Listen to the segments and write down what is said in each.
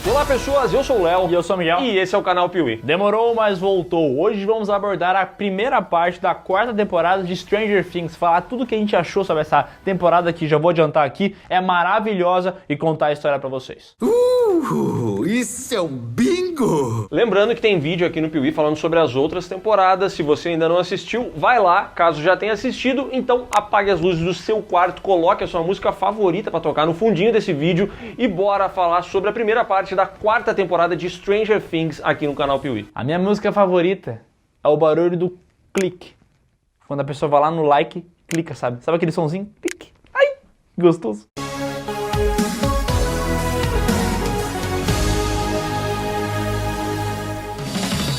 Olá pessoas, eu sou o Léo. E eu sou o Miguel. E esse é o canal Piuí. Demorou, mas voltou. Hoje vamos abordar a primeira parte da quarta temporada de Stranger Things. Falar tudo o que a gente achou sobre essa temporada que já vou adiantar aqui. É maravilhosa e contar a história pra vocês. Isso é um bingo! Lembrando que tem vídeo aqui no Piuí falando sobre as outras temporadas. Se você ainda não assistiu, vai lá. Caso já tenha assistido, então apague as luzes do seu quarto, coloque a sua música favorita pra tocar no fundinho desse vídeo e bora falar sobre a primeira parte da quarta temporada de Stranger Things aqui no canal Piuí. A minha música favorita é o barulho do clique. Quando a pessoa vai lá no like, clica, sabe? Sabe aquele sonzinho? Clique. Ai, gostoso.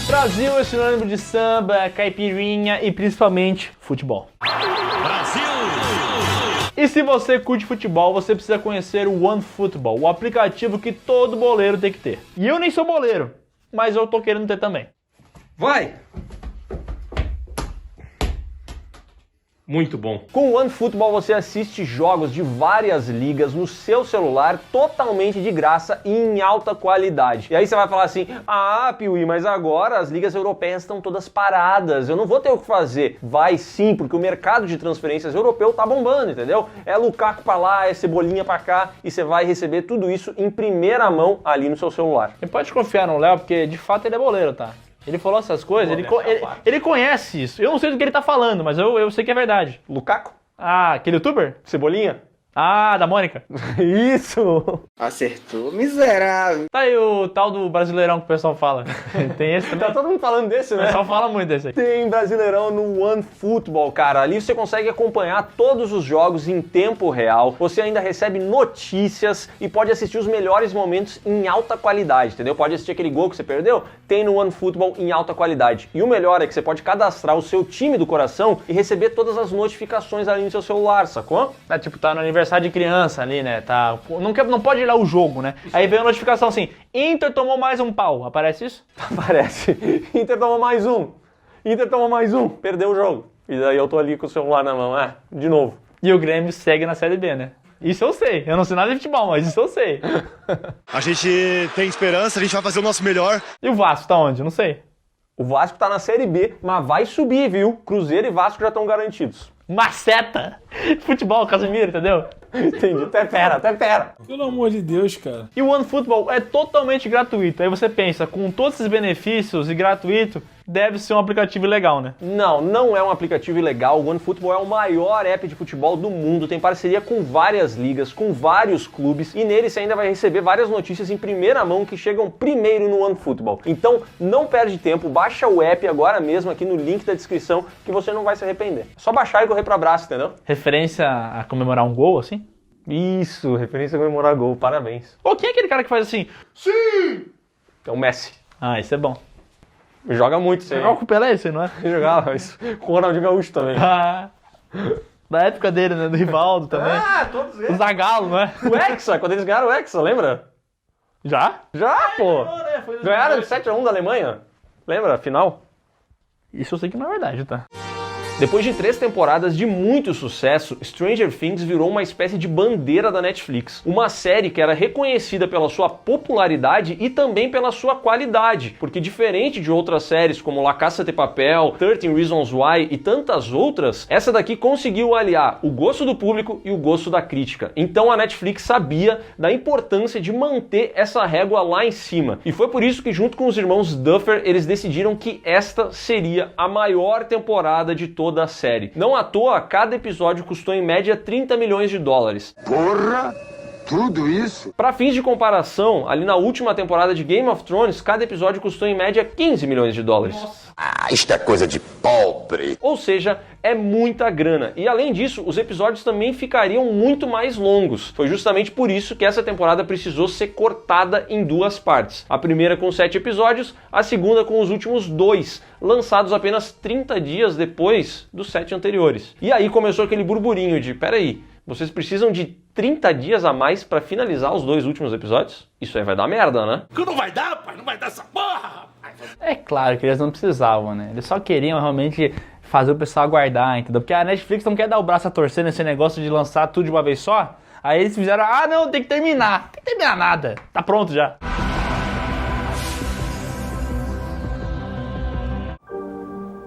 Brasil é sinônimo de samba, caipirinha e principalmente futebol. Brasil! E se você curte futebol, você precisa conhecer o OneFootball, o aplicativo que todo boleiro tem que ter. E eu nem sou boleiro, mas eu tô querendo ter também. Vai! Muito bom. Com o OneFootball você assiste jogos de várias ligas no seu celular totalmente de graça e em alta qualidade. E aí você vai falar assim, Piuí, mas agora as ligas europeias estão todas paradas, eu não vou ter o que fazer. Vai sim, porque o mercado de transferências europeu tá bombando, entendeu? É Lukaku pra lá, é Cebolinha pra cá e você vai receber tudo isso em primeira mão ali no seu celular. Você pode confiar no Léo, porque de fato ele é boleiro, tá? Ele falou essas coisas, ele conhece isso. Eu não sei do que ele tá falando, mas eu sei que é verdade. Lukaku? Ah, aquele youtuber? Cebolinha? Ah, da Mônica. Isso! Acertou, miserável. Tá aí o tal do Brasileirão que o pessoal fala. Tem esse também. Tá todo mundo falando desse, O né? pessoal fala muito desse aí. Tem Brasileirão no OneFootball, cara. Ali você consegue acompanhar todos os jogos em tempo real. Você ainda recebe notícias e pode assistir os melhores momentos em alta qualidade, entendeu? Pode assistir aquele gol que você perdeu, tem no OneFootball em alta qualidade. E o melhor é que você pode cadastrar o seu time do coração e receber todas as notificações ali no seu celular, sacou? É, tipo, tá no aniversário de criança ali, né? Tá, não pode ir lá o jogo, né? Aí vem a notificação assim, Inter tomou mais um pau. Aparece isso? Aparece. Inter tomou mais um. Inter tomou mais um. Perdeu o jogo. E daí eu tô ali com o celular na mão. De novo. E o Grêmio segue na Série B, né? Isso eu sei. Eu não sei nada de futebol, mas isso eu sei. A gente tem esperança, a gente vai fazer o nosso melhor. E o Vasco tá onde? Eu não sei. O Vasco tá na Série B, mas vai subir, viu? Cruzeiro e Vasco já estão garantidos. Maceta! Futebol, Casemiro, entendeu? Entendi. Até pera. Pelo amor de Deus, cara. E o OneFootball é totalmente gratuito. Aí você pensa, com todos esses benefícios e gratuito, deve ser um aplicativo legal, né? Não é um aplicativo ilegal. O OneFootball é o maior app de futebol do mundo. Tem parceria com várias ligas, com vários clubes. E nele você ainda vai receber várias notícias em primeira mão que chegam primeiro no OneFootball. Então, não perde tempo. Baixa o app agora mesmo aqui no link da descrição que você não vai se arrepender. É só baixar e correr pro abraço, entendeu? Referência a comemorar um gol, assim? Isso, referência a comemorar gol. Parabéns. Ou quem é aquele cara que faz assim? Sim! É o Messi. Ah, isso é bom. Joga muito isso aí. Jogava com o Pelé, isso aí, não é? Jogava isso. Com o Ronaldinho Gaúcho também. Ah, da época dele, né? Do Rivaldo também. Todos O eles. Zagallo, não é? O Hexa, quando eles ganharam o Hexa, lembra? Já? Já, pô. Foi Ganharam de 7-1 da Alemanha. Lembra? Final. Isso eu sei que não é verdade, tá? Depois de 3 temporadas de muito sucesso, Stranger Things virou uma espécie de bandeira da Netflix. Uma série que era reconhecida pela sua popularidade e também pela sua qualidade. Porque diferente de outras séries como La Casa de Papel, 13 Reasons Why e tantas outras, essa daqui conseguiu aliar o gosto do público e o gosto da crítica. Então a Netflix sabia da importância de manter essa régua lá em cima. E foi por isso que junto com os irmãos Duffer, eles decidiram que esta seria a maior temporada de toda a série. Não à toa, cada episódio custou em média 30 milhões de dólares. Porra! Tudo isso? Para fins de comparação, ali na última temporada de Game of Thrones, cada episódio custou em média 15 milhões de dólares. Ah, isto é coisa de pobre. Ou seja, é muita grana. E além disso, os episódios também ficariam muito mais longos. Foi justamente por isso que essa temporada precisou ser cortada em 2 partes. A primeira com 7 episódios, a segunda com os últimos 2, lançados apenas 30 dias depois dos 7 anteriores. E aí começou aquele burburinho de, peraí, vocês precisam de 30 dias a mais pra finalizar os 2 últimos episódios? Isso aí vai dar merda, né? Não vai dar, pai, não vai dar essa porra, rapaz. É claro que eles não precisavam, né? Eles só queriam realmente fazer o pessoal aguardar, entendeu? Porque a Netflix não quer dar o braço a torcer nesse negócio de lançar tudo de uma vez só. Aí eles fizeram, não, tem que terminar. Tem que terminar nada. Tá pronto já.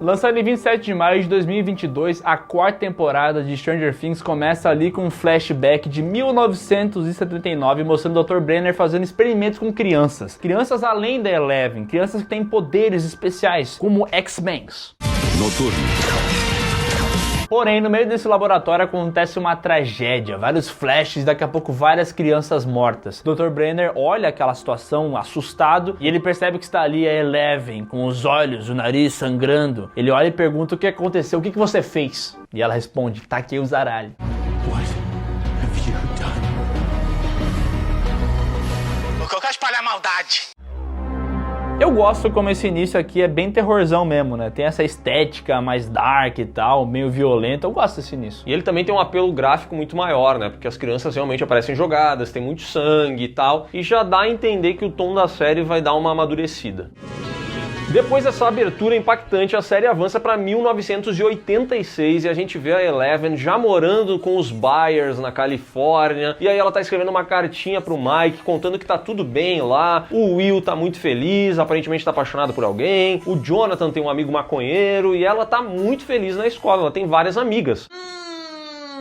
Lançada em 27 de maio de 2022, a quarta temporada de Stranger Things começa ali com um flashback de 1979, mostrando o Dr. Brenner fazendo experimentos com crianças. Crianças além da Eleven, crianças que têm poderes especiais, como X-Men. Noturno. Porém, no meio desse laboratório acontece uma tragédia, vários flashes, daqui a pouco várias crianças mortas. O Dr. Brenner olha aquela situação assustado e ele percebe que está ali a Eleven, com os olhos, o nariz sangrando. Ele olha e pergunta o que aconteceu, o que você fez? E ela responde, taquei o zaralho. What have you done? Eu quero espalhar maldade. Eu gosto como esse início aqui é bem terrorzão mesmo, né? Tem essa estética mais dark e tal, meio violenta. Eu gosto desse início. E ele também tem um apelo gráfico muito maior, né? Porque as crianças realmente aparecem jogadas, tem muito sangue e tal. E já dá a entender que o tom da série vai dar uma amadurecida. Depois dessa abertura impactante, a série avança para 1986 e a gente vê a Eleven já morando com os Byers na Califórnia. E aí ela tá escrevendo uma cartinha pro Mike contando que tá tudo bem lá. O Will tá muito feliz, aparentemente tá apaixonado por alguém. O Jonathan tem um amigo maconheiro e ela tá muito feliz na escola, ela tem várias amigas.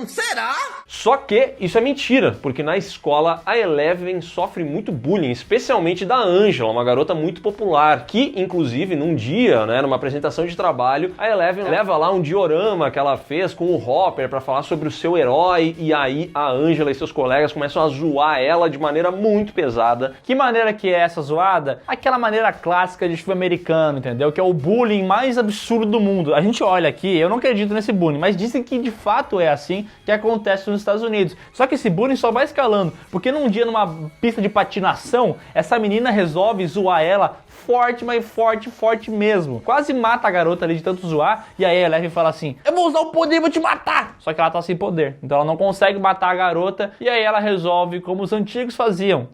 Será? Só que isso é mentira, porque na escola a Eleven sofre muito bullying, especialmente da Angela, uma garota muito popular, que inclusive num dia, né, numa apresentação de trabalho, a Eleven leva lá um diorama que ela fez com o Hopper para falar sobre o seu herói, e aí a Angela e seus colegas começam a zoar ela de maneira muito pesada. Que maneira que é essa zoada? Aquela maneira clássica de filme americano, entendeu? Que é o bullying mais absurdo do mundo. A gente olha aqui, eu não acredito nesse bullying, mas dizem que de fato é assim que acontece nos Estados Unidos. Só que esse bullying só vai escalando, porque num dia numa pista de patinação, essa menina resolve zoar ela forte, mas forte mesmo. Quase mata a garota ali de tanto zoar, e aí a Eleven fala assim, eu vou usar o poder e vou te matar! Só que ela tá sem poder, então ela não consegue matar a garota, e aí ela resolve como os antigos faziam,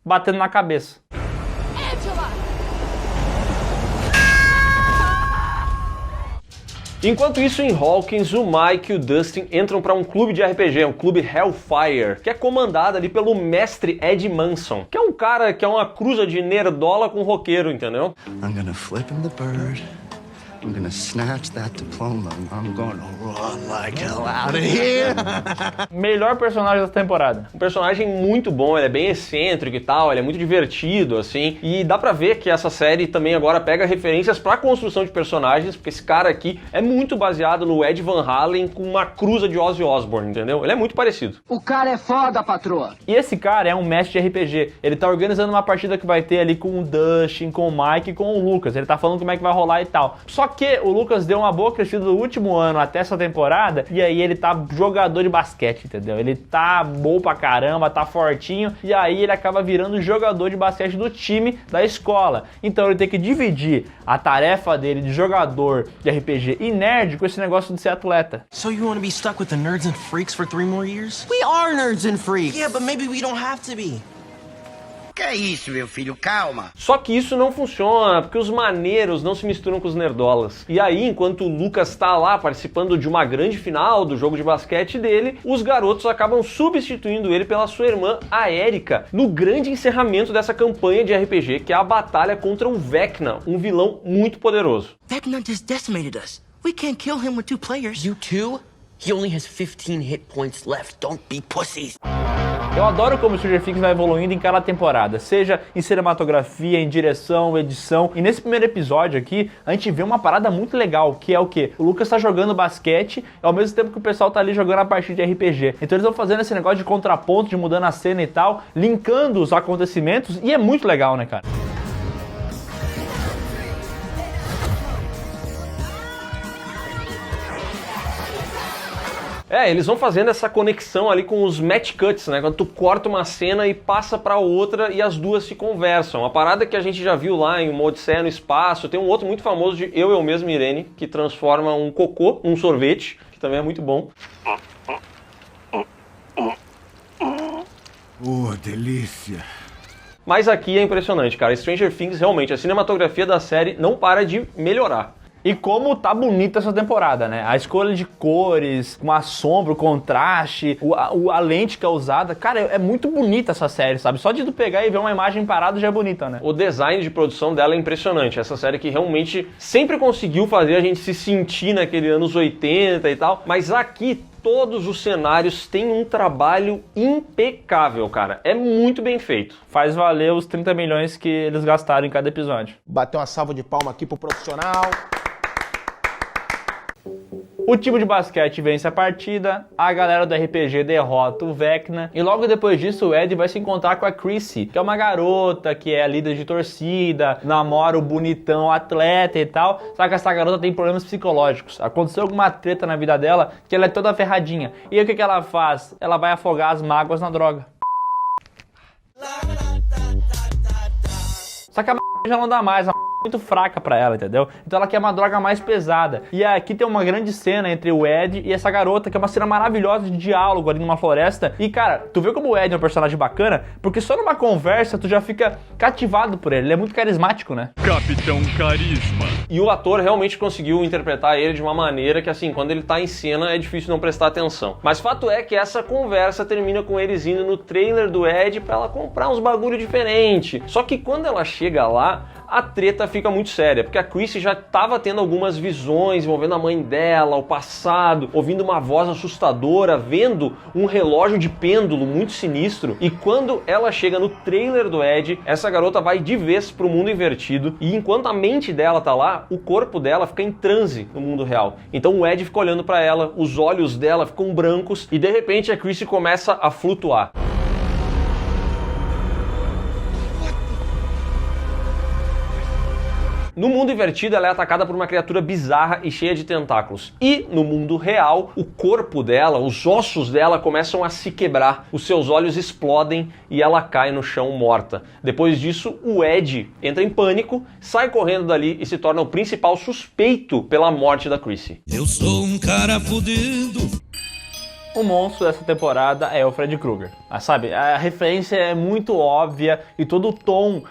batendo na cabeça. Enquanto isso, em Hawkins, o Mike e o Dustin entram para um clube de RPG, um clube Hellfire, que é comandado ali pelo mestre Ed Manson, que é um cara que é uma cruza de nerdola com roqueiro, entendeu? I'm gonna flip him the bird. I'm gonna snatch that diploma. I'm gonna run like hell out of here. Melhor personagem dessa temporada. Um personagem muito bom, ele é bem excêntrico e tal, ele é muito divertido, assim, e dá pra ver que essa série também agora pega referências pra construção de personagens, porque esse cara aqui é muito baseado no Ed Van Halen com uma cruza de Ozzy Osbourne, entendeu? Ele é muito parecido. O cara é foda, patroa. E esse cara é um mestre de RPG. Ele tá organizando uma partida que vai ter ali com o Dustin, com o Mike e com o Lucas. Ele tá falando como é que vai rolar e tal. Só que o Lucas deu uma boa crescida do último ano até essa temporada, e aí ele tá jogador de basquete, entendeu? Ele tá bom pra caramba, tá fortinho, e aí ele acaba virando jogador de basquete do time da escola. Então ele tem que dividir a tarefa dele de jogador de RPG e nerd com esse negócio de ser atleta. So you want to be stuck with the nerds and freaks for 3 more years? We are nerds and freaks. Yeah, but maybe we don't have to be. Que é isso, meu filho? Calma. Só que isso não funciona, porque os maneiros não se misturam com os nerdolas. E aí, enquanto o Lucas tá lá participando de uma grande final do jogo de basquete dele, os garotos acabam substituindo ele pela sua irmã, a Erika, no grande encerramento dessa campanha de RPG, que é a batalha contra o Vecna, um vilão muito poderoso. Vecna just decimated us. We can't kill him with 2 players. You too? He only has 15 hit points left. Don't be pussies. Eu adoro como o Stranger Things vai evoluindo em cada temporada, seja em cinematografia, em direção, edição. E nesse primeiro episódio aqui, a gente vê uma parada muito legal, que é o quê? O Lucas tá jogando basquete, ao mesmo tempo que o pessoal tá ali jogando a partida de RPG. Então eles vão fazendo esse negócio de contraponto, de mudando a cena e tal, linkando os acontecimentos, e é muito legal, né, cara? É, eles vão fazendo essa conexão ali com os match cuts, né? Quando tu corta uma cena e passa pra outra e as duas se conversam. Uma parada que a gente já viu lá em Uma Odisseia no Espaço. Tem um outro muito famoso de Eu Mesmo, Irene, que transforma um cocô num sorvete, que também é muito bom. Delícia. Mas aqui é impressionante, cara. Stranger Things, realmente, a cinematografia da série não para de melhorar. E como tá bonita essa temporada, né? A escolha de cores, uma sombra, o contraste, a lente que é usada. Cara, é muito bonita essa série, sabe? Só de tu pegar e ver uma imagem parada já é bonita, né? O design de produção dela é impressionante. Essa série que realmente sempre conseguiu fazer a gente se sentir naquele anos 80 e tal. Mas aqui todos os cenários têm um trabalho impecável, cara. É muito bem feito. Faz valer os 30 milhões que eles gastaram em cada episódio. Bateu uma salva de palma aqui pro profissional. O time de basquete vence a partida, a galera do RPG derrota o Vecna, e logo depois disso o Ed vai se encontrar com a Chrissy, que é uma garota que é líder de torcida, namora o bonitão atleta e tal, só que essa garota tem problemas psicológicos. Aconteceu alguma treta na vida dela que ela é toda ferradinha. E aí o que ela faz? Ela vai afogar as mágoas na droga. Só que a já não dá mais, muito fraca pra ela, entendeu? Então ela quer uma droga mais pesada. E aqui tem uma grande cena entre o Ed e essa garota, que é uma cena maravilhosa de diálogo ali numa floresta. E cara, tu vê como o Ed é um personagem bacana, porque só numa conversa tu já fica cativado por ele. Ele é muito carismático, né? Capitão Carisma. E o ator realmente conseguiu interpretar ele de uma maneira que, assim, quando ele tá em cena é difícil não prestar atenção. Mas fato é que essa conversa termina com eles indo no trailer do Ed pra ela comprar uns bagulho diferente. Só que quando ela chega lá, a treta fica muito séria, porque a Chrissy já estava tendo algumas visões envolvendo a mãe dela, o passado, ouvindo uma voz assustadora, vendo um relógio de pêndulo muito sinistro. E quando ela chega no trailer do Ed, essa garota vai de vez pro mundo invertido, e enquanto a mente dela tá lá, o corpo dela fica em transe no mundo real. Então o Ed fica olhando pra ela, os olhos dela ficam brancos, e de repente a Chrissy começa a flutuar. No mundo invertido, ela é atacada por uma criatura bizarra e cheia de tentáculos. E no mundo real, o corpo dela, os ossos dela começam a se quebrar, os seus olhos explodem e ela cai no chão morta. Depois disso, o Ed entra em pânico, sai correndo dali e se torna o principal suspeito pela morte da Chrissy. Eu sou um cara fudido. O monstro dessa temporada é o Freddy Krueger. Sabe, a referência é muito óbvia e todo o tom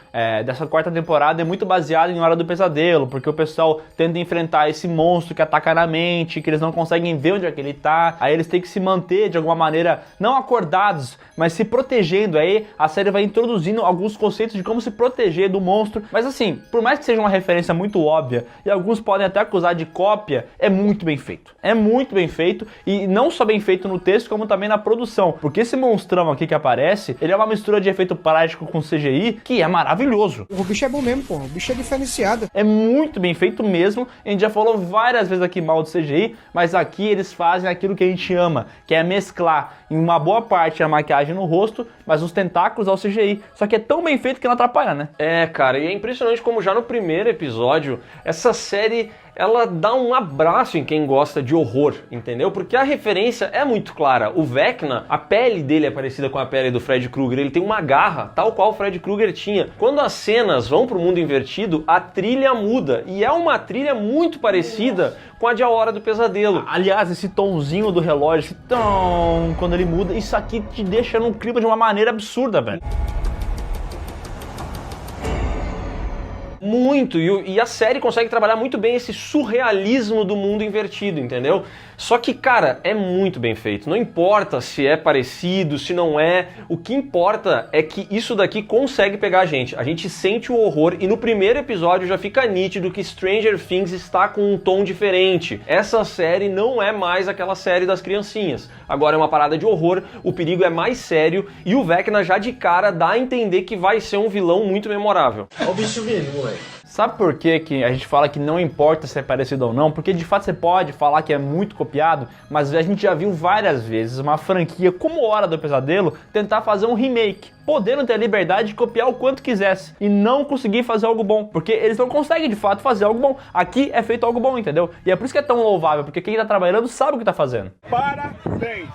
dessa quarta temporada é muito baseado em Hora do Pesadelo, porque o pessoal tenta enfrentar esse monstro que ataca na mente, que eles não conseguem ver onde é que ele tá, aí eles têm que se manter de alguma maneira, não acordados, mas se protegendo. Aí a série vai introduzindo alguns conceitos de como se proteger do monstro, mas assim, por mais que seja uma referência muito óbvia, e alguns podem até acusar de cópia, é muito bem feito. É muito bem feito, e não só bem feito no texto, como também na produção, porque esse monstrão aqui que aparece, ele é uma mistura de efeito prático com CGI, que é maravilhoso. O bicho é bom mesmo, pô. O bicho é diferenciado. É muito bem feito mesmo. A gente já falou várias vezes aqui mal do CGI, mas aqui eles fazem aquilo que a gente ama, que é mesclar em uma boa parte a maquiagem no rosto, mas os tentáculos ao CGI. Só que é tão bem feito que não atrapalha, né? É, cara, e é impressionante como já no primeiro episódio, essa série ela dá um abraço em quem gosta de horror, entendeu? Porque a referência é muito clara. O Vecna, a pele dele é parecida com a pele do Freddy Krueger, ele tem uma garra, tal qual o Freddy Krueger tinha. Quando as cenas vão pro mundo invertido, a trilha muda, e é uma trilha muito parecida com a de A Hora do Pesadelo. Aliás, esse tomzinho do relógio, esse tom, quando ele muda, isso aqui te deixa num clima de uma maneira absurda, velho. Muito, e a série consegue trabalhar muito bem esse surrealismo do mundo invertido, entendeu? Só que, cara, é muito bem feito. Não importa se é parecido, se não é. O que importa é que isso daqui consegue pegar a gente. A gente sente o horror e no primeiro episódio já fica nítido que Stranger Things está com um tom diferente. Essa série não é mais aquela série das criancinhas. Agora é uma parada de horror, o perigo é mais sério e o Vecna já de cara dá a entender que vai ser um vilão muito memorável. Olha o bicho vindo, moleque. Sabe por que a gente fala que não importa se é parecido ou não? Porque de fato você pode falar que é muito copiado, mas a gente já viu várias vezes uma franquia como Hora do Pesadelo tentar fazer um remake, podendo ter a liberdade de copiar o quanto quisesse e não conseguir fazer algo bom, porque eles não conseguem de fato fazer algo bom. Aqui é feito algo bom, entendeu? E é por isso que é tão louvável, porque quem tá trabalhando sabe o que tá fazendo. Parabéns!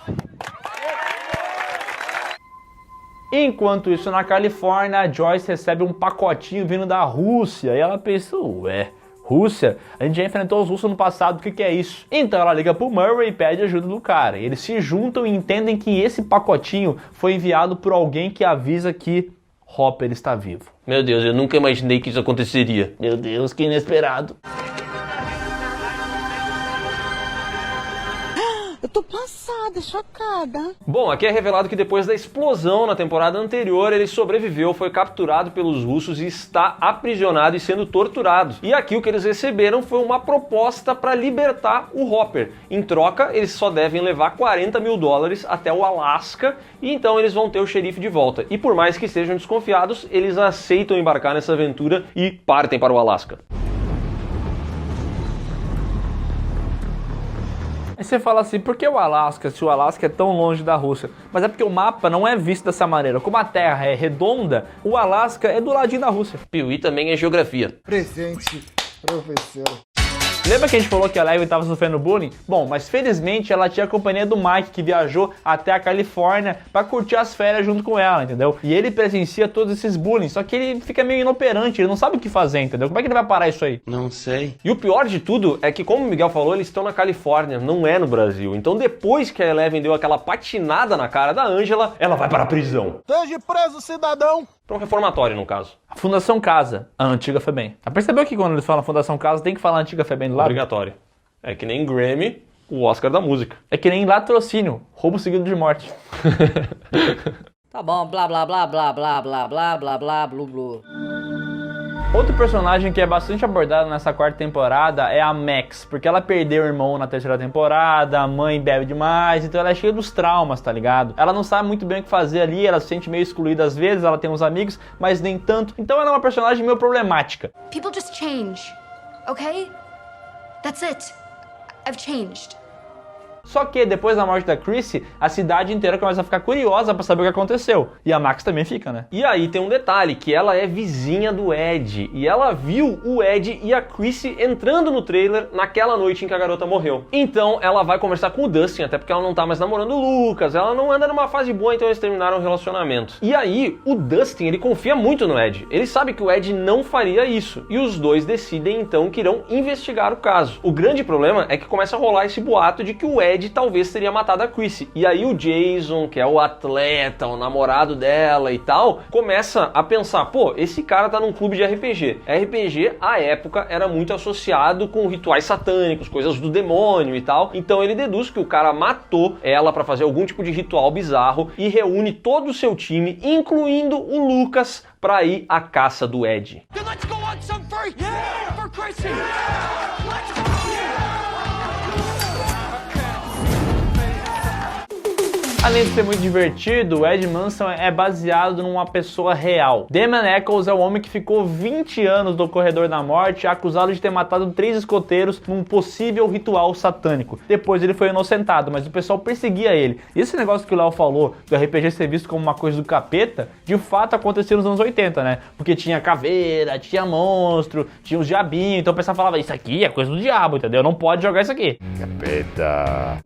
Enquanto isso, na Califórnia, a Joyce recebe um pacotinho vindo da Rússia e ela pensa, ué, Rússia? A gente já enfrentou os russos no passado, o que é isso? Então ela liga pro Murray e pede ajuda do cara. E eles se juntam e entendem que esse pacotinho foi enviado por alguém que avisa que Hopper está vivo. Meu Deus, eu nunca imaginei que isso aconteceria. Meu Deus, que inesperado. tô passada, chocada. Bom, aqui é revelado que depois da explosão na temporada anterior, ele sobreviveu, foi capturado pelos russos e está aprisionado e sendo torturado. E aqui o que eles receberam foi uma proposta para libertar o Hopper. Em troca, eles só devem levar $40 mil até o Alasca e então eles vão ter o xerife de volta. E por mais que estejam desconfiados, eles aceitam embarcar nessa aventura e partem para o Alasca. Aí você fala assim, por que o Alasca, se o Alasca é tão longe da Rússia? Mas é porque o mapa não é visto dessa maneira. Como a Terra é redonda, o Alasca é do ladinho da Rússia. Piuí também é geografia. Presente, professor. Lembra que a gente falou que a Eleven estava sofrendo bullying? Bom, mas felizmente ela tinha a companhia do Mike, que viajou até a Califórnia para curtir as férias junto com ela, entendeu? E ele presencia todos esses bullying, só que ele fica meio inoperante, ele não sabe o que fazer, entendeu? Como é que ele vai parar isso aí? Não sei. E o pior de tudo é que, como o Miguel falou, eles estão na Califórnia, não é no Brasil. Então depois que a Eleven deu aquela patinada na cara da Angela, ela vai para a prisão. Esteja preso, cidadão. Para um reformatório, no caso. A Fundação Casa, a antiga FEBEM. Percebeu que quando eles falam Fundação Casa, tem que falar antiga FEBEM do lado? Obrigatório. É que nem Grammy, o Oscar da música. É que nem latrocínio, roubo seguido de morte. Tá bom, blá blá blá blá blá blá blá blá blá blu blu. Outro personagem que é bastante abordado nessa quarta temporada é a Max, porque ela perdeu o irmão na terceira temporada, a mãe bebe demais, então ela é cheia dos traumas, tá ligado? Ela não sabe muito bem o que fazer ali, ela se sente meio excluída às vezes, ela tem uns amigos, mas nem tanto. Então ela é uma personagem meio problemática. People just change, okay? That's it. I've changed. Só que depois da morte da Chrissy, a cidade inteira começa a ficar curiosa pra saber o que aconteceu. E a Max também fica, né? E aí tem um detalhe, que ela é vizinha do Ed. E ela viu o Ed e a Chrissy entrando no trailer naquela noite em que a garota morreu. Então ela vai conversar com o Dustin, até porque ela não tá mais namorando o Lucas. Ela não anda numa fase boa, então eles terminaram o relacionamento. E aí o Dustin, ele confia muito no Ed. Ele sabe que o Ed não faria isso. E os dois decidem então que irão investigar o caso. O grande problema é que começa a rolar esse boato de que o Ed talvez teria matado a Chrissy. E aí o Jason, que é o atleta, o namorado dela e tal, começa a pensar, pô, esse cara tá num clube de RPG. RPG, à época, era muito associado com rituais satânicos, coisas do demônio e tal. Então ele deduz que o cara matou ela pra fazer algum tipo de ritual bizarro e reúne todo o seu time, incluindo o Lucas, pra ir à caça do Ed. Além de ser muito divertido, o Ed Manson é baseado numa pessoa real. Damon Eccles é o homem que ficou 20 anos no corredor da morte, acusado de ter matado 3 escoteiros num possível ritual satânico. Depois ele foi inocentado, mas o pessoal perseguia ele. E esse negócio que o Léo falou, do RPG ser visto como uma coisa do capeta, de fato aconteceu nos anos 80, né? Porque tinha caveira, tinha monstro, tinha os diabinhos, então o pessoal falava, isso aqui é coisa do diabo, entendeu? Não pode jogar isso aqui. Capeta.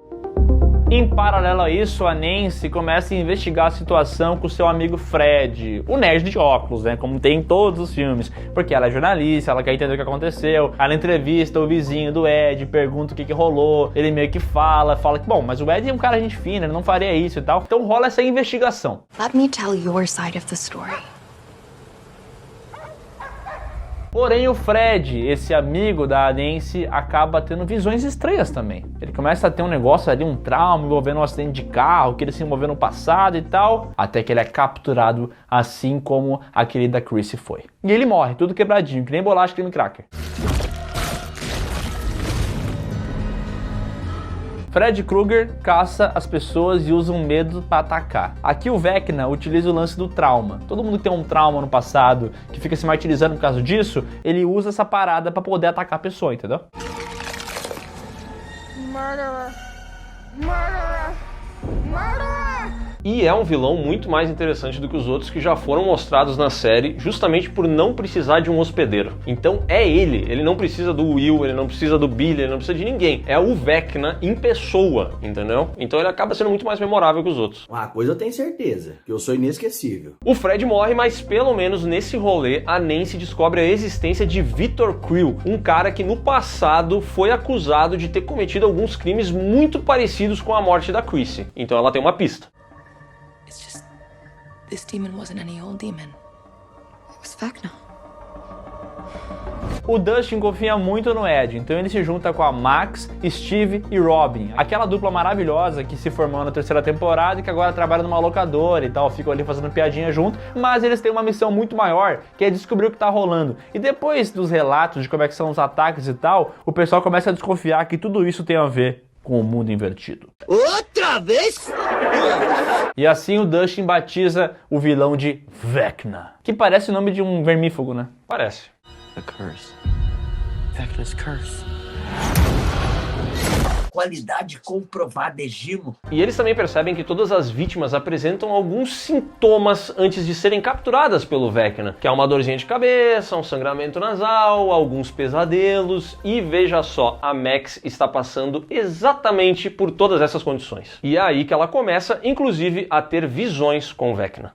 Em paralelo a isso, a Nancy começa a investigar a situação com seu amigo Fred, o nerd de óculos, né, como tem em todos os filmes, porque ela é jornalista, ela quer entender o que aconteceu, ela entrevista o vizinho do Ed, pergunta o que rolou, ele meio que fala que, bom, mas o Ed é um cara gente fina, ele não faria isso e tal, então rola essa investigação. Let me tell your side of the story. Porém, o Fred, esse amigo da Nancy, acaba tendo visões estranhas também. Ele começa a ter um negócio ali, um trauma envolvendo um acidente de carro, que ele se envolveu no passado e tal, até que ele é capturado, assim como aquele da Chrissy foi. E ele morre, tudo quebradinho, que nem bolacha creme cracker. Fred Krueger caça as pessoas e usa um medo para atacar. Aqui o Vecna utiliza o lance do trauma. Todo mundo que tem um trauma no passado, que fica se martirizando por causa disso, ele usa essa parada para poder atacar a pessoa, entendeu? Murderer. Murderer. Murderer. E é um vilão muito mais interessante do que os outros que já foram mostrados na série, justamente por não precisar de um hospedeiro. Então é ele não precisa do Will, ele não precisa do Billy, ele não precisa de ninguém. É o Vecna em pessoa, entendeu? Então ele acaba sendo muito mais memorável que os outros. Uma coisa eu tenho certeza, que eu sou inesquecível. O Fred morre, mas pelo menos nesse rolê, a Nancy descobre a existência de Victor Creel, um cara que no passado foi acusado de ter cometido alguns crimes muito parecidos com a morte da Chrissy. Então ela tem uma pista. It's just, this demon wasn't any old demon. It was Vecna. O Dustin confia muito no Ed, então ele se junta com a Max, Steve e Robin, aquela dupla maravilhosa que se formou na terceira temporada e que agora trabalha numa locadora e tal, ficam ali fazendo piadinha junto, mas eles têm uma missão muito maior, que é descobrir o que tá rolando. E depois dos relatos de como é que são os ataques e tal, o pessoal começa a desconfiar que tudo isso tem a ver com o mundo invertido. Outra vez? E assim o Dustin batiza o vilão de Vecna, que parece o nome de um vermífugo, né? Parece. The curse. Vecna's curse. Qualidade comprovada, é Gimo. E eles também percebem que todas as vítimas apresentam alguns sintomas antes de serem capturadas pelo Vecna, que é uma dorzinha de cabeça, um sangramento nasal, alguns pesadelos, e veja só, a Max está passando exatamente por todas essas condições. E é aí que ela começa, inclusive, a ter visões com o Vecna.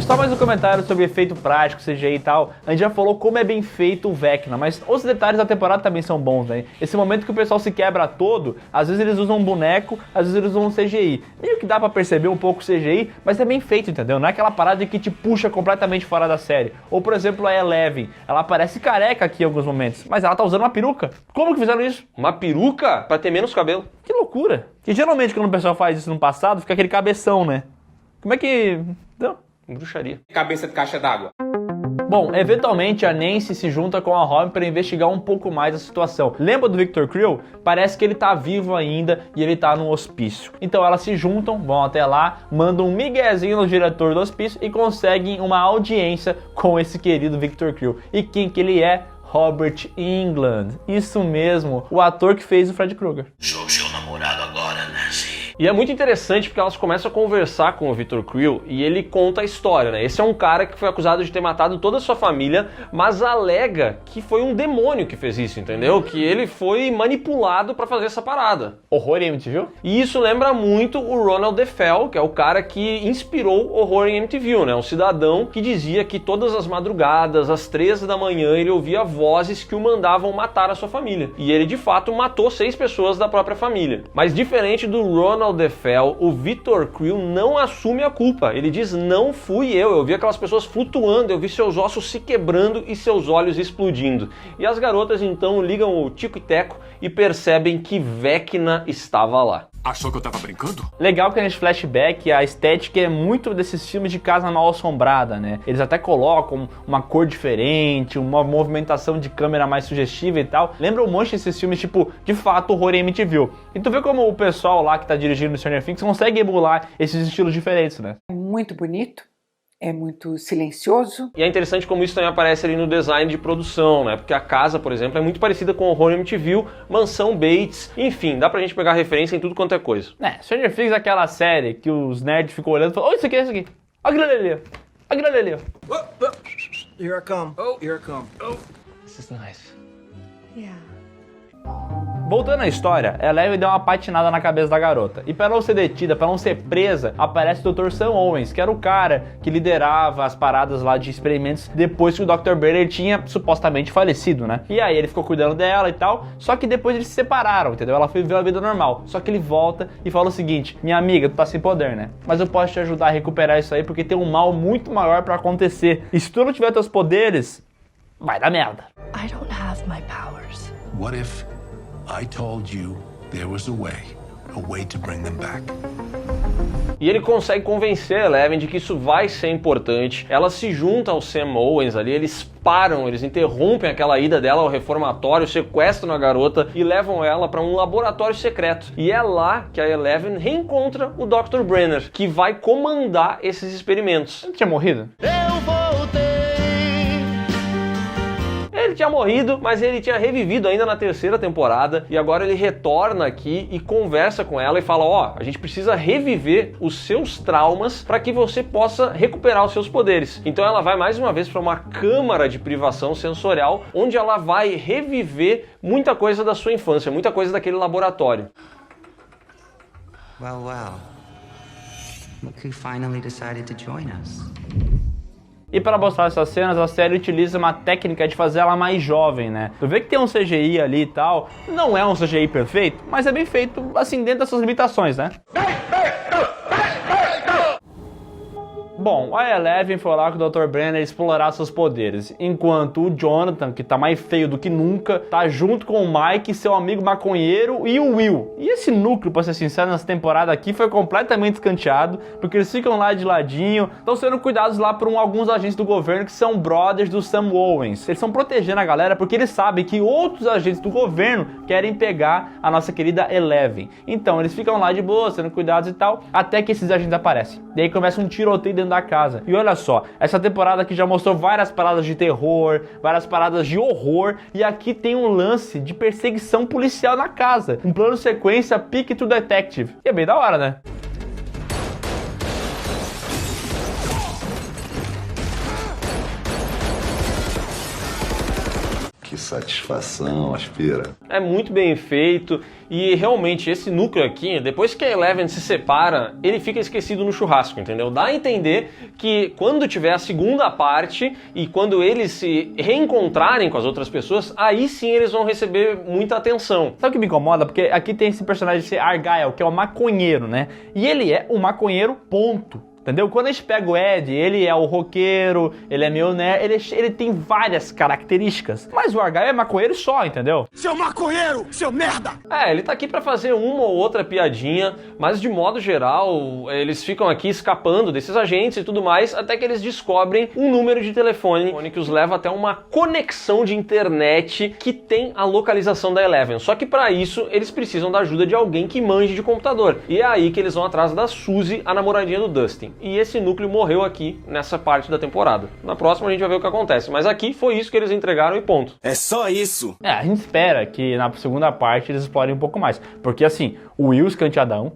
Só mais um comentário sobre efeito prático, CGI e tal. A gente já falou como é bem feito o Vecna, mas os detalhes da temporada também são bons, né? Esse momento que o pessoal se quebra todo, às vezes eles usam um boneco, às vezes eles usam um CGI. Meio que dá pra perceber um pouco o CGI, mas é bem feito, entendeu? Não é aquela parada que te puxa completamente fora da série. Ou, por exemplo, a Eleven. Ela parece careca aqui em alguns momentos, mas ela tá usando uma peruca. Como que fizeram isso? Uma peruca? Pra ter menos cabelo. Que loucura. E geralmente quando o pessoal faz isso no passado, fica aquele cabeção, né? Como é que... Então... bruxaria. Cabeça de caixa d'água. Bom, eventualmente a Nancy se junta com a Robin para investigar um pouco mais a situação. Lembra do Victor Creel? Parece que ele tá vivo ainda e ele tá no hospício. Então elas se juntam, vão até lá, mandam um miguezinho no diretor do hospício e conseguem uma audiência com esse querido Victor Creel. E quem que ele é? Robert Englund. Isso mesmo, o ator que fez o Fred Krueger. Sou seu namorado agora, Nancy. E é muito interessante porque elas começam a conversar com o Victor Creel e ele conta a história, né? Esse é um cara que foi acusado de ter matado toda a sua família, mas alega que foi um demônio que fez isso, entendeu? Que ele foi manipulado pra fazer essa parada. Horror em MTV? E isso lembra muito o Ronald DeFell, que é o cara que inspirou Horror em MTV, né? Um cidadão que dizia que todas as madrugadas, às 3 da manhã, ele ouvia vozes que o mandavam matar a sua família. E ele, de fato, matou 6 pessoas da própria família. Mas diferente do Ronald DeFell, o Victor Creel não assume a culpa. Ele diz, não fui eu vi aquelas pessoas flutuando, eu vi seus ossos se quebrando e seus olhos explodindo. E as garotas então ligam o tico e teco e percebem que Vecna estava lá. Achou que eu tava brincando? Legal que nesse flashback a estética é muito desses filmes de casa mal assombrada, né? Eles até colocam uma cor diferente, uma movimentação de câmera mais sugestiva e tal. Lembra um monte desses filmes, tipo, de fato, Horror em MTV. E tu vê como o pessoal lá que tá dirigindo o Stranger Things consegue emular esses estilos diferentes, né? É muito bonito. É muito silencioso. E é interessante como isso também aparece ali no design de produção, né? Porque a casa, por exemplo, é muito parecida com o Horror MTV, Mansão Bates, enfim, dá pra gente pegar referência em tudo quanto é coisa. Stranger Things é aquela série que os nerds ficam olhando e falam, isso aqui, isso aqui. Olha aquilo ali, olha aquilo ali. Here I come. Oh, here I come. Oh. This is nice. Yeah. Voltando à história, Eleven deu uma patinada na cabeça da garota. E para não ser detida, para não ser presa, aparece o Dr. Sam Owens, que era o cara que liderava as paradas lá de experimentos depois que o Dr. Banner tinha supostamente falecido, né? E aí ele ficou cuidando dela e tal, só que depois eles se separaram, entendeu? Ela foi viver a vida normal. Só que ele volta e fala o seguinte, minha amiga, tu tá sem poder, né? Mas eu posso te ajudar a recuperar isso aí porque tem um mal muito maior pra acontecer. E se tu não tiver teus poderes, vai dar merda. I don't have my powers. What if I told you there was a way to bring them back? E ele consegue convencer a Eleven de que isso vai ser importante. Ela se junta ao Sam Owens ali, eles param, eles interrompem aquela ida dela ao reformatório, sequestram a garota e levam ela para um laboratório secreto. E é lá que a Eleven reencontra o Dr. Brenner, que vai comandar esses experimentos. Ele tinha morrido? Eu voltei! Ele tinha morrido, mas ele tinha revivido ainda na terceira temporada e agora ele retorna aqui e conversa com ela e fala, ó, a gente precisa reviver os seus traumas para que você possa recuperar os seus poderes. Então ela vai mais uma vez para uma câmara de privação sensorial, onde ela vai reviver muita coisa da sua infância, muita coisa daquele laboratório. Well, look who finally decided to join us. E para mostrar essas cenas, a série utiliza uma técnica de fazer ela mais jovem, né? Tu vê que tem um CGI ali e tal, não é um CGI perfeito, mas é bem feito, assim, dentro das suas limitações, né? Bom, a Eleven foi lá com o Dr. Brenner explorar seus poderes, enquanto o Jonathan, que tá mais feio do que nunca, tá junto com o Mike, seu amigo maconheiro, e o Will. E esse núcleo, pra ser sincero, nessa temporada aqui foi completamente escanteado, porque eles ficam lá de ladinho, estão sendo cuidados lá por alguns agentes do governo que são brothers do Sam Owens. Eles estão protegendo a galera porque eles sabem que outros agentes do governo querem pegar a nossa querida Eleven. Então eles ficam lá de boa, sendo cuidados e tal, até que esses agentes aparecem. E aí começa um tiroteio dentro da casa. E olha só, essa temporada aqui já mostrou várias paradas de terror, várias paradas de horror, e aqui tem um lance de perseguição policial na casa. Um plano sequência Pick to Detective. E é bem da hora, né? Que satisfação, Aspira. É muito bem feito e realmente esse núcleo aqui, depois que a Eleven se separa, ele fica esquecido no churrasco, entendeu? Dá a entender que quando tiver a segunda parte e quando eles se reencontrarem com as outras pessoas, aí sim eles vão receber muita atenção. Sabe o que me incomoda? Porque aqui tem esse personagem de ser Argyle, que é o maconheiro, né? E ele é o maconheiro ponto. Entendeu? Quando a gente pega o Ed, ele é o roqueiro, ele é meio nerd, ele tem várias características. Mas o Argyle é maconheiro só, entendeu? Seu maconheiro, seu merda! É, ele tá aqui pra fazer uma ou outra piadinha, mas de modo geral, eles ficam aqui escapando desses agentes e tudo mais, até que eles descobrem um número de telefone que os leva até uma conexão de internet que tem a localização da Eleven. Só que pra isso, eles precisam da ajuda de alguém que manje de computador. E é aí que eles vão atrás da Suzy, a namoradinha do Dustin. E esse núcleo morreu aqui nessa parte da temporada. Na próxima a gente vai ver o que acontece. Mas aqui foi isso que eles entregaram e ponto. É só isso. A gente espera que na segunda parte eles explorem um pouco mais. Porque assim, o Will escanteadão,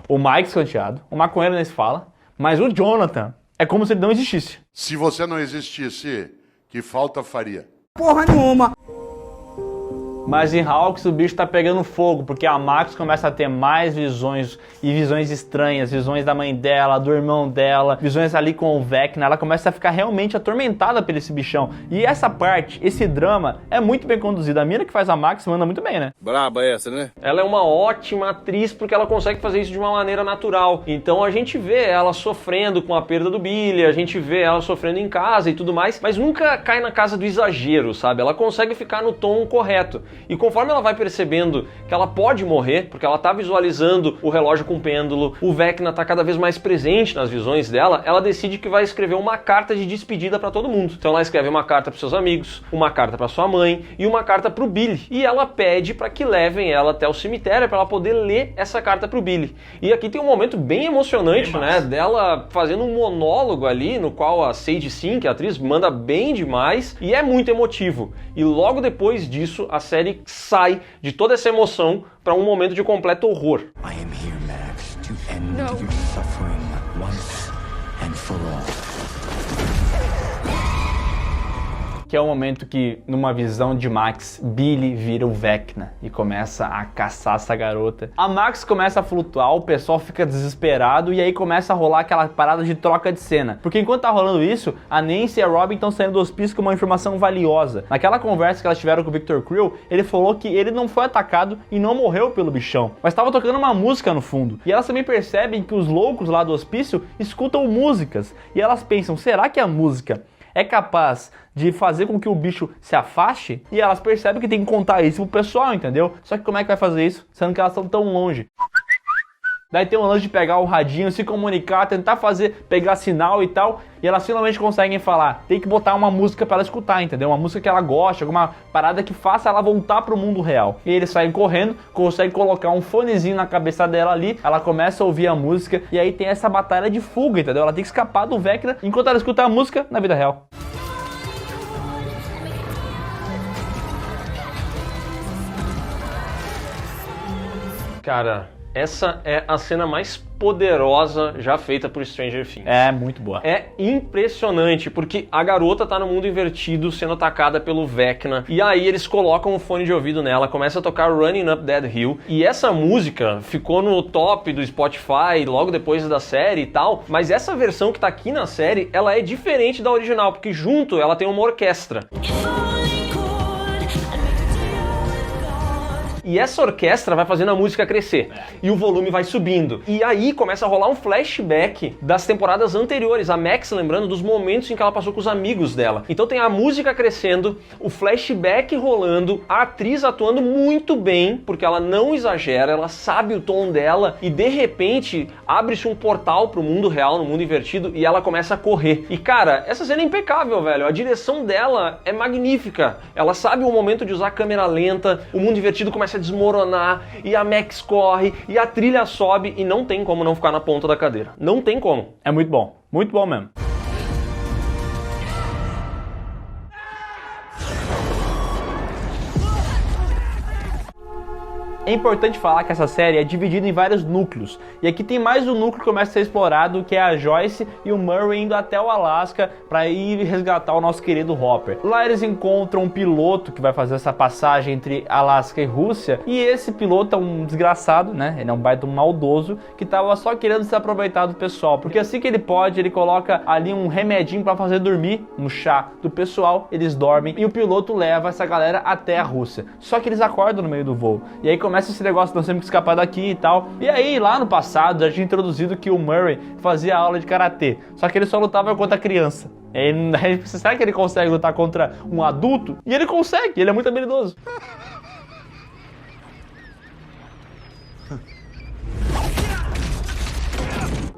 o Mike escanteado, o maconheiro nem se fala, mas o Jonathan é como se ele não existisse. Se você não existisse, que falta faria? Porra nenhuma. Mas em Hawks o bicho tá pegando fogo, porque a Max começa a ter mais visões, e visões estranhas, visões da mãe dela, do irmão dela, visões ali com o Vecna, ela começa a ficar realmente atormentada por esse bichão. E essa parte, esse drama, é muito bem conduzido. A mina que faz a Max manda muito bem, né? Braba essa, né? Ela é uma ótima atriz porque ela consegue fazer isso de uma maneira natural. Então a gente vê ela sofrendo com a perda do Billy, a gente vê ela sofrendo em casa e tudo mais, mas nunca cai na casa do exagero, sabe? Ela consegue ficar no tom correto. E conforme ela vai percebendo que ela pode morrer, porque ela tá visualizando o relógio com pêndulo, o Vecna tá cada vez mais presente nas visões dela, ela decide que vai escrever uma carta de despedida pra todo mundo. Então ela escreve uma carta pros seus amigos, uma carta pra sua mãe e uma carta pro Billy. E ela pede pra que levem ela até o cemitério pra ela poder ler essa carta pro Billy. E aqui tem um momento bem emocionante, né, dela fazendo um monólogo ali, no qual a Sadie Sink, que é a atriz, manda bem demais e é muito emotivo. E logo depois disso, a série sai de toda essa emoção para um momento de completo horror. I am here, Max, to end your suffering once and for all. Que é o momento que, numa visão de Max, Billy vira o Vecna e começa a caçar essa garota. A Max começa a flutuar, o pessoal fica desesperado e aí começa a rolar aquela parada de troca de cena. Porque enquanto tá rolando isso, a Nancy e a Robin estão saindo do hospício com uma informação valiosa. Naquela conversa que elas tiveram com o Victor Creel, ele falou que ele não foi atacado e não morreu pelo bichão, mas estava tocando uma música no fundo. E elas também percebem que os loucos lá do hospício escutam músicas. E elas pensam, será que a música é capaz de fazer com que o bicho se afaste? E elas percebem que tem que contar isso pro pessoal, entendeu? Só que como é que vai fazer isso, sendo que elas estão tão longe? Daí tem um lance de pegar o radinho, se comunicar, tentar pegar sinal e tal, e elas finalmente conseguem falar. Tem que botar uma música pra ela escutar, entendeu? Uma música que ela gosta, alguma parada que faça ela voltar pro mundo real. E eles saem correndo, conseguem colocar um fonezinho na cabeça dela ali, ela começa a ouvir a música, e aí tem essa batalha de fuga, entendeu? Ela tem que escapar do Vecna enquanto ela escuta a música na vida real. Cara, essa é a cena mais poderosa já feita por Stranger Things. É muito boa. É impressionante, porque a garota tá no mundo invertido, sendo atacada pelo Vecna, e aí eles colocam um fone de ouvido nela, começa a tocar Running Up That Hill, e essa música ficou no top do Spotify logo depois da série e tal, mas essa versão que tá aqui na série, ela é diferente da original, porque junto ela tem uma orquestra. E essa orquestra vai fazendo a música crescer. E o volume vai subindo. E aí começa a rolar um flashback das temporadas anteriores. A Max lembrando dos momentos em que ela passou com os amigos dela. Então tem a música crescendo, o flashback rolando, a atriz atuando muito bem, porque ela não exagera, ela sabe o tom dela e de repente abre-se um portal pro mundo real, no mundo invertido, e ela começa a correr. E cara, essa cena é impecável, velho. A direção dela é magnífica. Ela sabe o momento de usar a câmera lenta, o mundo invertido começa a desmoronar, e a Max corre, e a trilha sobe, e não tem como não ficar na ponta da cadeira. Não tem como. É muito bom mesmo. É importante falar que essa série é dividida em vários núcleos, e aqui tem mais um núcleo que começa a ser explorado, que é a Joyce e o Murray indo até o Alasca para ir resgatar o nosso querido Hopper. Lá eles encontram um piloto que vai fazer essa passagem entre Alasca e Rússia, e esse piloto é um desgraçado, né? Ele é um baita maldoso que tava só querendo se aproveitar do pessoal, porque assim que ele pode, ele coloca ali um remedinho para fazer dormir, um chá do pessoal, eles dormem e o piloto leva essa galera até a Rússia. Só que eles acordam no meio do voo, e aí começa esse negócio, nós temos que escapar daqui e tal. E aí, lá no passado, já tinha introduzido que o Murray fazia aula de karatê, só que ele só lutava contra criança. Será que ele consegue lutar contra um adulto? E ele consegue, ele é muito habilidoso.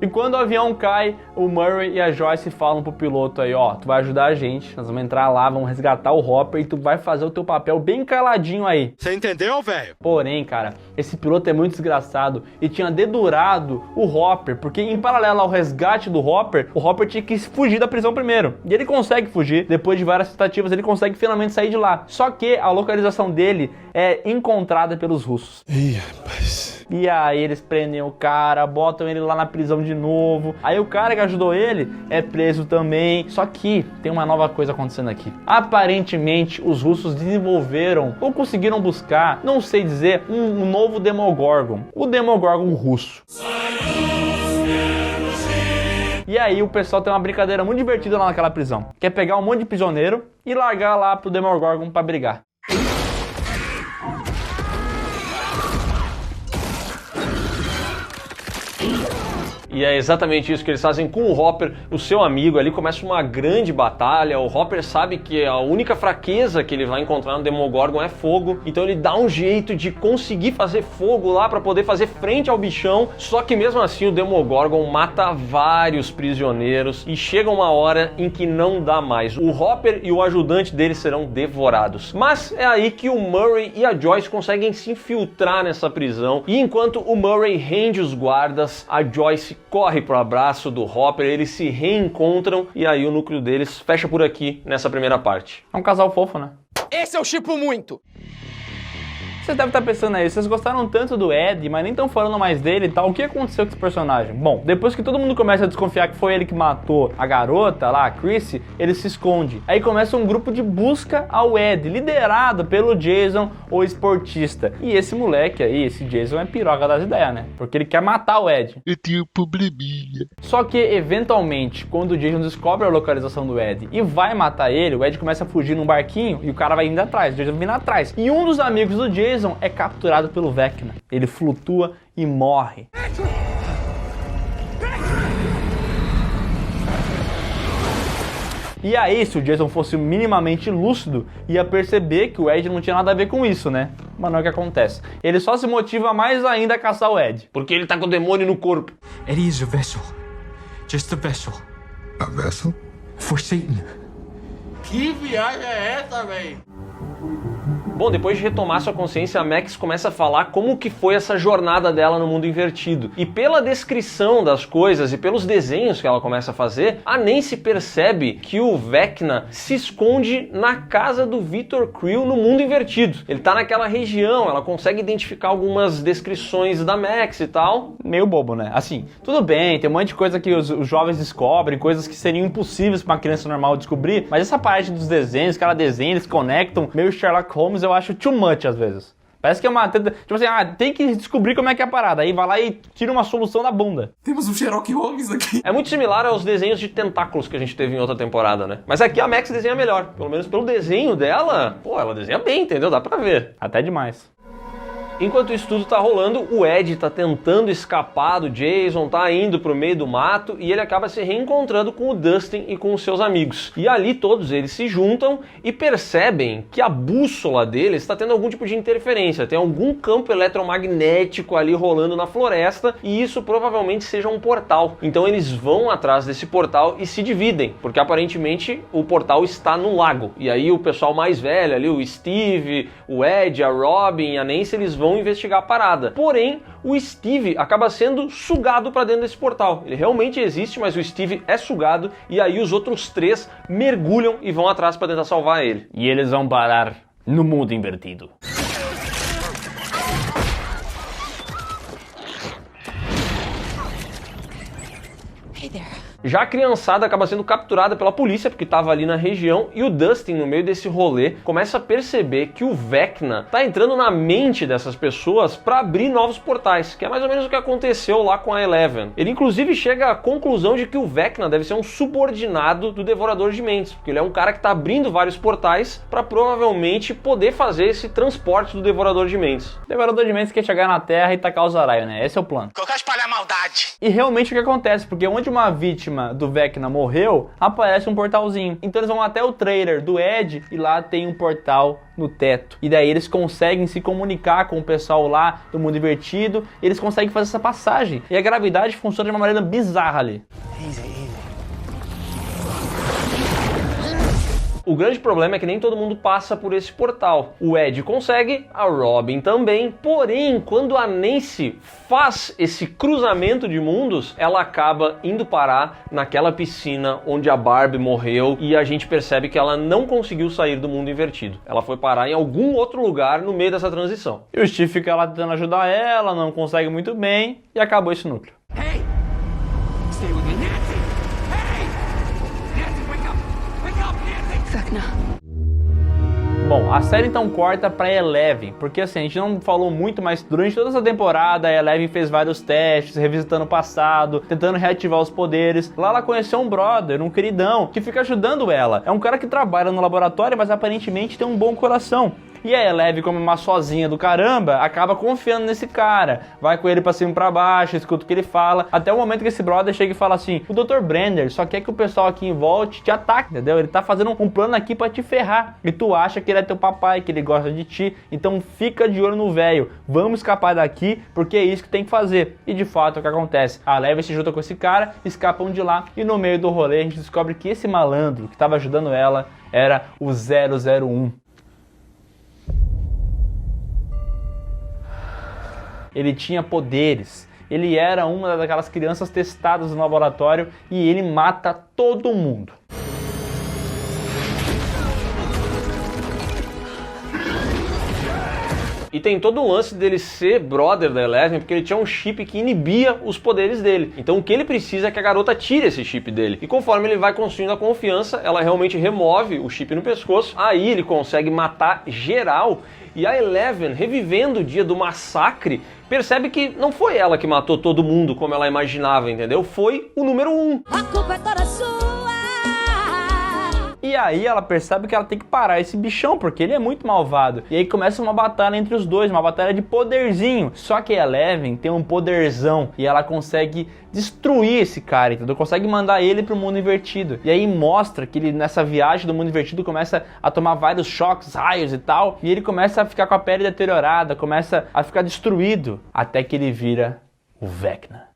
E quando o avião cai, o Murray e a Joyce falam pro piloto aí, ó, tu vai ajudar a gente, nós vamos entrar lá, vamos resgatar o Hopper e tu vai fazer o teu papel bem caladinho aí. Você entendeu, velho? Porém, cara, esse piloto é muito desgraçado e tinha dedurado o Hopper, porque em paralelo ao resgate do Hopper, o Hopper tinha que fugir da prisão primeiro. E ele consegue fugir, depois de várias tentativas, ele consegue finalmente sair de lá. Só que a localização dele é encontrada pelos russos. Ih, rapaz. E aí eles prendem o cara, botam ele lá na prisão de novo. Aí o cara que ajudou ele é preso também. Só que tem uma nova coisa acontecendo aqui. Aparentemente os russos desenvolveram ou conseguiram buscar, não sei dizer, um novo Demogorgon. O Demogorgon russo. E aí o pessoal tem uma brincadeira muito divertida lá naquela prisão. Que é pegar um monte de prisioneiro e largar lá pro Demogorgon pra brigar. E é exatamente isso que eles fazem com o Hopper, o seu amigo. Ali começa uma grande batalha. O Hopper sabe que a única fraqueza que ele vai encontrar no Demogorgon é fogo, então ele dá um jeito de conseguir fazer fogo lá para poder fazer frente ao bichão. Só que mesmo assim o Demogorgon mata vários prisioneiros e chega uma hora em que não dá mais. O Hopper e o ajudante dele serão devorados. Mas é aí que o Murray e a Joyce conseguem se infiltrar nessa prisão, e enquanto o Murray rende os guardas, a Joyce corre pro abraço do Hopper, eles se reencontram e aí o núcleo deles fecha por aqui nessa primeira parte. É um casal fofo, né? Esse eu shippo muito! Vocês devem estar pensando aí, vocês gostaram tanto do Ed, mas nem estão falando mais dele e tal, o que aconteceu com esse personagem? Bom, depois que todo mundo começa a desconfiar que foi ele que matou a garota lá, a Chrissy, ele se esconde. Aí começa um grupo de busca ao Ed, liderado pelo Jason, o esportista. E esse moleque aí, esse Jason, é piroca das ideias, né? Porque ele quer matar o Ed. Eu tenho probleminha. Só que, eventualmente, quando o Jason descobre a localização do Ed e vai matar ele, o Ed começa a fugir num barquinho e o cara vai indo atrás, o Jason vindo atrás. E um dos amigos do Jason é capturado pelo Vecna. Ele flutua e morre. E aí, se o Jason fosse minimamente lúcido, ia perceber que o Ed não tinha nada a ver com isso, né? Mas não é o que acontece. Ele só se motiva mais ainda a caçar o Ed. Porque ele tá com o demônio no corpo. Eddie is a vessel. Just a vessel. A vessel? For Satan. Que viagem é essa, velho? Bom, depois de retomar sua consciência, a Max começa a falar como que foi essa jornada dela no mundo invertido. E pela descrição das coisas e pelos desenhos que ela começa a fazer, a Nancy percebe que o Vecna se esconde na casa do Victor Creel no mundo invertido. Ele tá naquela região, ela consegue identificar algumas descrições da Max e tal. Meio bobo, né? Assim, tudo bem, tem um monte de coisa que os jovens descobrem, coisas que seriam impossíveis pra uma criança normal descobrir, mas essa parte dos desenhos, que ela desenha, eles conectam, meio Sherlock Holmes, eu acho too much às vezes. Parece que é uma... Tipo assim, tem que descobrir como é que é a parada. Aí vai lá e tira uma solução da bunda. Temos um Sherlock Holmes aqui. É muito similar aos desenhos de tentáculos que a gente teve em outra temporada, né? Mas aqui a Max desenha melhor. Pelo menos pelo desenho dela, pô, ela desenha bem, entendeu? Dá pra ver. Até demais. Enquanto isso tudo tá rolando, o Ed tá tentando escapar do Jason, tá indo pro meio do mato e ele acaba se reencontrando com o Dustin e com os seus amigos. E ali todos eles se juntam e percebem que a bússola deles está tendo algum tipo de interferência, tem algum campo eletromagnético ali rolando na floresta e isso provavelmente seja um portal. Então eles vão atrás desse portal e se dividem, porque aparentemente o portal está no lago. E aí o pessoal mais velho ali, o Steve, o Ed, a Robin, a Nancy, eles vão investigar a parada. Porém, o Steve acaba sendo sugado para dentro desse portal. Ele realmente existe, mas o Steve é sugado e aí os outros três mergulham e vão atrás para tentar salvar ele. E eles vão parar no mundo invertido. Hey there. Já a criançada acaba sendo capturada pela polícia, porque estava ali na região, e o Dustin, no meio desse rolê, começa a perceber que o Vecna tá entrando na mente dessas pessoas para abrir novos portais, que é mais ou menos o que aconteceu lá com a Eleven. Ele inclusive chega à conclusão de que o Vecna deve ser um subordinado do Devorador de Mentes, porque ele é um cara que tá abrindo vários portais para provavelmente poder fazer esse transporte do Devorador de Mentes. O Devorador de Mentes quer chegar na Terra e tacar os araios, né? Esse é o plano. Colocar espalhar maldade. E realmente o que acontece, porque onde uma vítima do Vecna morreu, aparece um portalzinho. Então eles vão até o trailer do Ed e lá tem um portal no teto. E daí eles conseguem se comunicar com o pessoal lá do mundo invertido, e eles conseguem fazer essa passagem. E a gravidade funciona de uma maneira bizarra ali. O grande problema é que nem todo mundo passa por esse portal. O Ed consegue, a Robin também, porém, quando a Nancy faz esse cruzamento de mundos, ela acaba indo parar naquela piscina onde a Barbie morreu e a gente percebe que ela não conseguiu sair do mundo invertido. Ela foi parar em algum outro lugar no meio dessa transição. E o Steve fica lá tentando ajudar ela, não consegue muito bem e acabou esse núcleo. Hey! Stay with me, Nancy! Hey! Nancy, wake up! Wake up, Nancy! Vecna. Bom, a série então corta pra Eleven, porque assim, a gente não falou muito, mas durante toda essa temporada a Eleven fez vários testes, revisitando o passado, tentando reativar os poderes. Lá ela conheceu um brother, um queridão, que fica ajudando ela. É um cara que trabalha no laboratório, mas aparentemente tem um bom coração. E a Eleven, como uma sozinha do caramba, acaba confiando nesse cara. Vai com ele pra cima e pra baixo, escuta o que ele fala. Até o momento que esse brother chega e fala assim: o Dr. Brender só quer que o pessoal aqui em volta te ataque, entendeu? Ele tá fazendo um plano aqui pra te ferrar. E tu acha que ele é teu papai, que ele gosta de ti. Então fica de olho no velho. Vamos escapar daqui, porque é isso que tem que fazer. E de fato é o que acontece. A Eleven se junta com esse cara, escapam de lá. E no meio do rolê a gente descobre que esse malandro que tava ajudando ela era o 001. Ele tinha poderes, ele era uma daquelas crianças testadas no laboratório e ele mata todo mundo. E tem todo o lance dele ser brother da Eleven, porque ele tinha um chip que inibia os poderes dele. Então o que ele precisa é que a garota tire esse chip dele. E conforme ele vai construindo a confiança, ela realmente remove o chip no pescoço. Aí ele consegue matar geral. E a Eleven, revivendo o dia do massacre, percebe que não foi ela que matou todo mundo como ela imaginava, entendeu? Foi o número 1. A culpa é toda sua. E aí ela percebe que ela tem que parar esse bichão, porque ele é muito malvado. E aí começa uma batalha entre os dois, uma batalha de poderzinho. Só que a Eleven tem um poderzão e ela consegue destruir esse cara, entendeu? Consegue mandar ele pro mundo invertido. E aí mostra que ele, nessa viagem do mundo invertido, começa a tomar vários choques, raios e tal. E ele começa a ficar com a pele deteriorada, começa a ficar destruído. Até que ele vira o Vecna.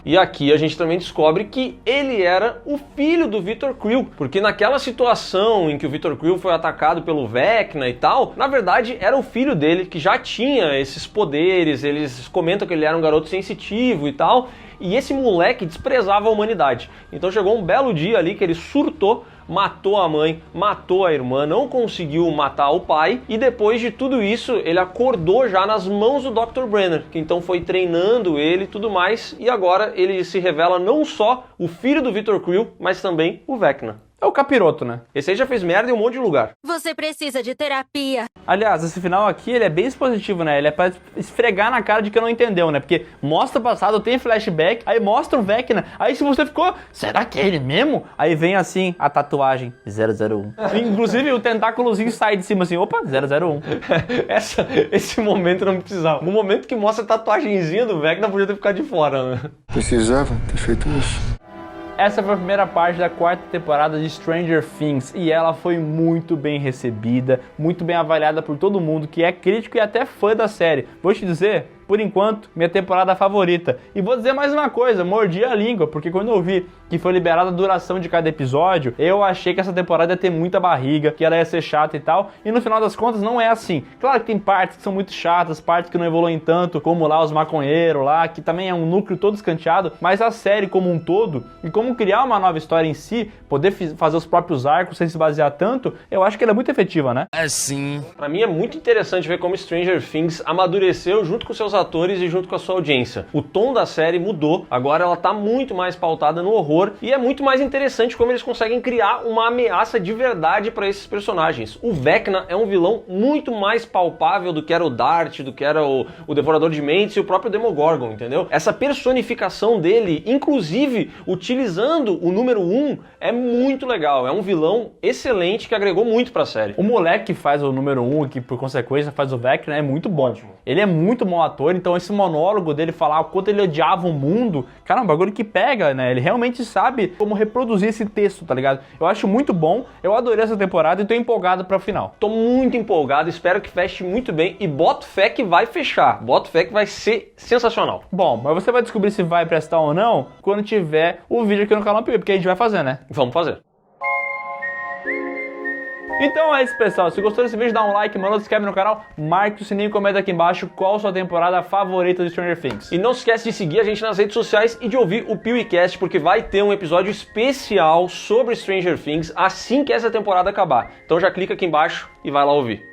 E aqui a gente também descobre que ele era o filho do Victor Creel, porque naquela situação em que o Victor Creel foi atacado pelo Vecna e tal, na verdade era o filho dele que já tinha esses poderes, eles comentam que ele era um garoto sensitivo e tal, e esse moleque desprezava a humanidade. Então chegou um belo dia ali que ele surtou, matou a mãe, matou a irmã, não conseguiu matar o pai, e depois de tudo isso, ele acordou já nas mãos do Dr. Brenner, que então foi treinando ele e tudo mais, e agora ele se revela não só o filho do Victor Creel, mas também o Vecna. É o capiroto, né? Esse aí já fez merda em um monte de lugar. Você precisa de terapia. Aliás, esse final aqui, ele é bem expositivo, né? Ele é pra esfregar na cara de que não entendeu, né? Porque mostra o passado, tem flashback, aí mostra o Vecna. Aí se você ficou, será que é ele mesmo? Aí vem assim, a tatuagem 001. Inclusive o tentáculozinho sai de cima assim, opa, 001. Esse momento não precisava. No momento que mostra a tatuagenzinha do Vecna, podia ter ficado de fora, né? Precisava ter feito isso. Essa foi a primeira parte da 4ª temporada de Stranger Things e ela foi muito bem recebida, muito bem avaliada por todo mundo que é crítico e até fã da série. Vou te dizer, por enquanto, minha temporada favorita. E vou dizer mais uma coisa, mordi a língua, porque quando eu vi que foi liberada a duração de cada episódio, eu achei que essa temporada ia ter muita barriga, que ela ia ser chata e tal, e no final das contas não é assim. Claro que tem partes que são muito chatas, partes que não evoluem tanto, como lá os maconheiros lá, que também é um núcleo todo escanteado, mas a série como um todo, e como criar uma nova história em si, poder fazer os próprios arcos sem se basear tanto, eu acho que ela é muito efetiva, né? Assim. Pra mim é muito interessante ver como Stranger Things amadureceu junto com seus atores e junto com a sua audiência. O tom da série mudou, agora ela tá muito mais pautada no horror e é muito mais interessante como eles conseguem criar uma ameaça de verdade para esses personagens. O Vecna é um vilão muito mais palpável do que era o Dart, do que era o Devorador de Mentes e o próprio Demogorgon, entendeu? Essa personificação dele, inclusive utilizando o número 1, é muito legal. É um vilão excelente que agregou muito pra série. O moleque que faz o número 1, que por consequência faz o Vecna, é muito bom. Ele é muito bom ator, então esse monólogo dele falar o quanto ele odiava o mundo, cara, é um bagulho que pega, né? Ele realmente sabe como reproduzir esse texto, tá ligado? Eu acho muito bom, eu adorei essa temporada e tô empolgado pra final. Tô muito empolgado, espero que feche muito bem e boto fé que vai fechar. Boto fé que vai ser sensacional. Bom, mas você vai descobrir se vai prestar ou não quando tiver o vídeo aqui no canal PB, porque a gente vai fazer, né? Vamos fazer. Então é isso, pessoal. Se gostou desse vídeo, dá um like, manda, se inscreve no canal, marque o sininho e comenta aqui embaixo qual a sua temporada favorita de Stranger Things. E não se esquece de seguir a gente nas redes sociais e de ouvir o PeeWeeCast, porque vai ter um episódio especial sobre Stranger Things assim que essa temporada acabar. Então já clica aqui embaixo e vai lá ouvir.